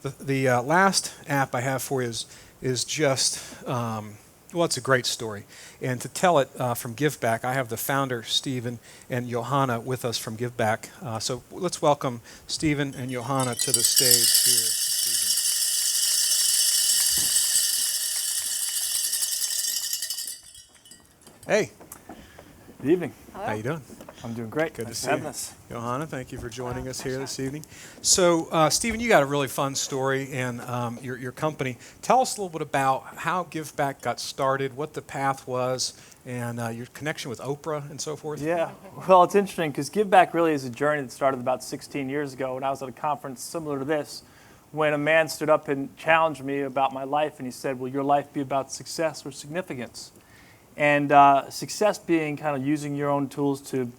The last app I have for you is just, well, it's a great story. And to tell it from GiveBack, I have the founder, Stephen, and Johanna with us from GiveBack. So let's welcome Stephen and Johanna to the stage here. Hey. Good evening. Hello. How you doing? I'm doing great. Good Thanks to for see having you. us. Johanna, thank you for joining us here this evening. So, Stephen, you got a really fun story and your company. Tell us a little bit about how GiveBack got started, what the path was, and your connection with Oprah and so forth. Yeah. Well, it's interesting because GiveBack really is a journey that started about 16 years ago when I was at a conference similar to this, when a man stood up and challenged me about my life, and he said, will your life be about success or significance? And success being kind of using your own tools to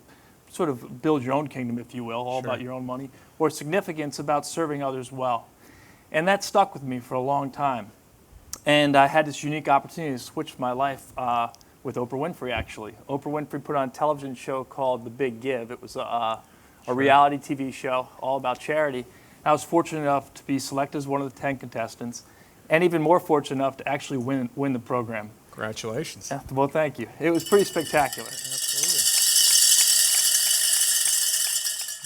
sort of build your own kingdom, if you will, all about your own money, or significance about serving others well. And that stuck with me for a long time. And I had this unique opportunity to switch my life with Oprah Winfrey, actually. Oprah Winfrey put on a television show called The Big Give. It was a reality TV show all about charity. I was fortunate enough to be selected as one of the 10 contestants, and even more fortunate enough to actually win the program. Congratulations. Yeah, well, thank you. It was pretty spectacular. Absolutely.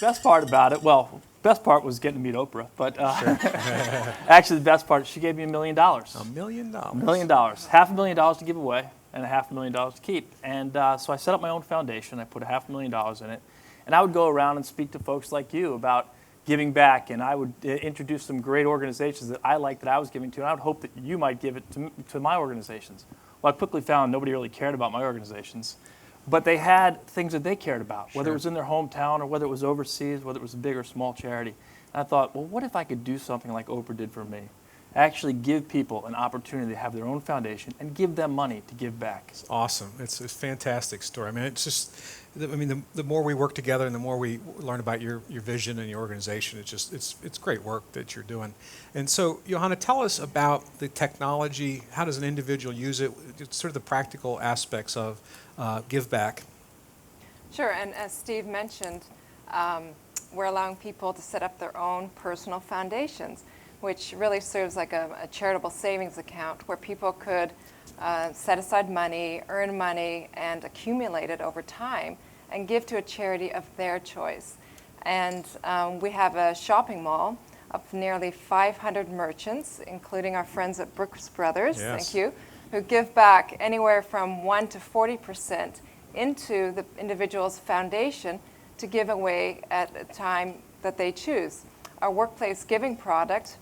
Best part about it, well, best part was getting to meet Oprah, but actually the best part, she gave me $1 million. $1 million. $1 million. $500,000 to give away and $500,000 to keep. And so I set up my own foundation. I put $500,000 in it. And I would go around and speak to folks like you about giving back, and I would introduce some great organizations that I liked that I was giving to, and I would hope that you might give it to my organizations. Well, I quickly found nobody really cared about my organizations, but they had things that they cared about, whether it was in their hometown or whether it was overseas, whether it was a big or small charity. And I thought, well, what if I could do something like Oprah did for me? Actually give people an opportunity to have their own foundation and give them money to give back. It's awesome. It's a fantastic story. I mean, it's just, I mean, the more we work together and the more we learn about your vision and your organization, it's great work that you're doing. And so, Johanna, tell us about the technology. How does an individual use it? It's sort of the practical aspects of GiveBack. Sure, and as Steve mentioned, we're allowing people to set up their own personal foundations, which really serves like a charitable savings account where people could set aside money, earn money, and accumulate it over time and give to a charity of their choice. And we have a shopping mall of nearly 500 merchants, including our friends at Brooks Brothers, thank you, who give back anywhere from 1% to 40% into the individual's foundation to give away at a time that they choose. Our workplace giving product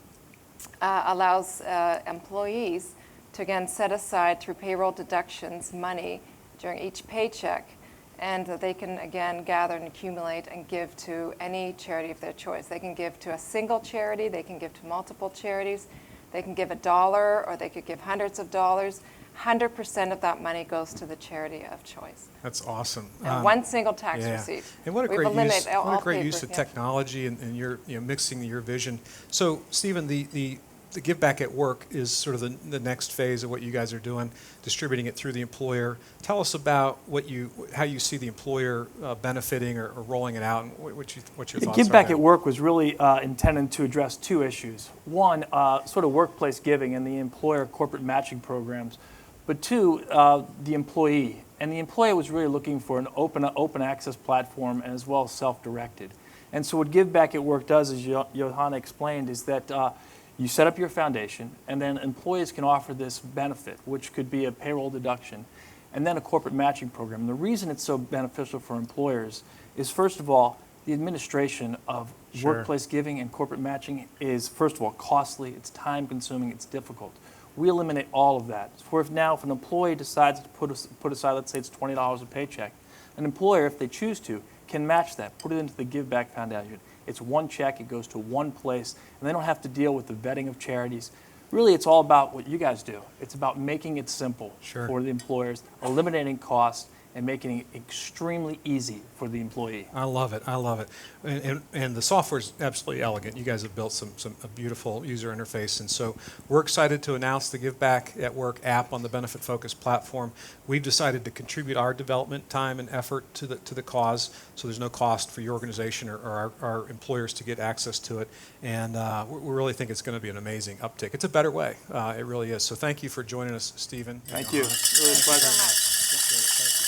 allows employees to again set aside through payroll deductions money during each paycheck, and they can again gather and accumulate and give to any charity of their choice. They can give to a single charity, they can give to multiple charities, they can give $1 or they could give hundreds of dollars. 100% of that money goes to the charity of choice. That's awesome. And one single tax receipt. And what a great use of technology and your mixing your vision. So, Stephen, the Give Back at Work is sort of the next phase of what you guys are doing, distributing it through the employer. Tell us about how you see the employer benefiting or rolling it out, and what your thoughts are. Give Back at Work was really intended to address two issues. One, sort of workplace giving and the employer corporate matching programs. But two, the employee. And the employee was really looking for an open access platform and as well as self-directed. And so what Give Back at Work does, as Johanna explained, is that you set up your foundation, and then employees can offer this benefit, which could be a payroll deduction, and then a corporate matching program. And the reason it's so beneficial for employers is, first of all, the administration of workplace giving and corporate matching is, first of all, costly, it's time-consuming, it's difficult. We eliminate all of that. So if an employee decides to put aside, let's say it's $20 a paycheck, an employer, if they choose to, can match that, put it into the Give Back Foundation. It's one check, it goes to one place, and they don't have to deal with the vetting of charities. Really, it's all about what you guys do. It's about making it simple for the employers, eliminating costs, and making it extremely easy for the employee. I love it. I love it. And the software is absolutely elegant. You guys have built a beautiful user interface. And so we're excited to announce the GiveBack at Work app on the Benefitfocus platform. We've decided to contribute our development time and effort to the cause, so there's no cost for your organization or our employers to get access to it. And we really think it's going to be an amazing uptick. It's a better way. It really is. So thank you for joining us, Stephen. Thank you. Really a pleasure. Thank you so much. Appreciate it. Thank you.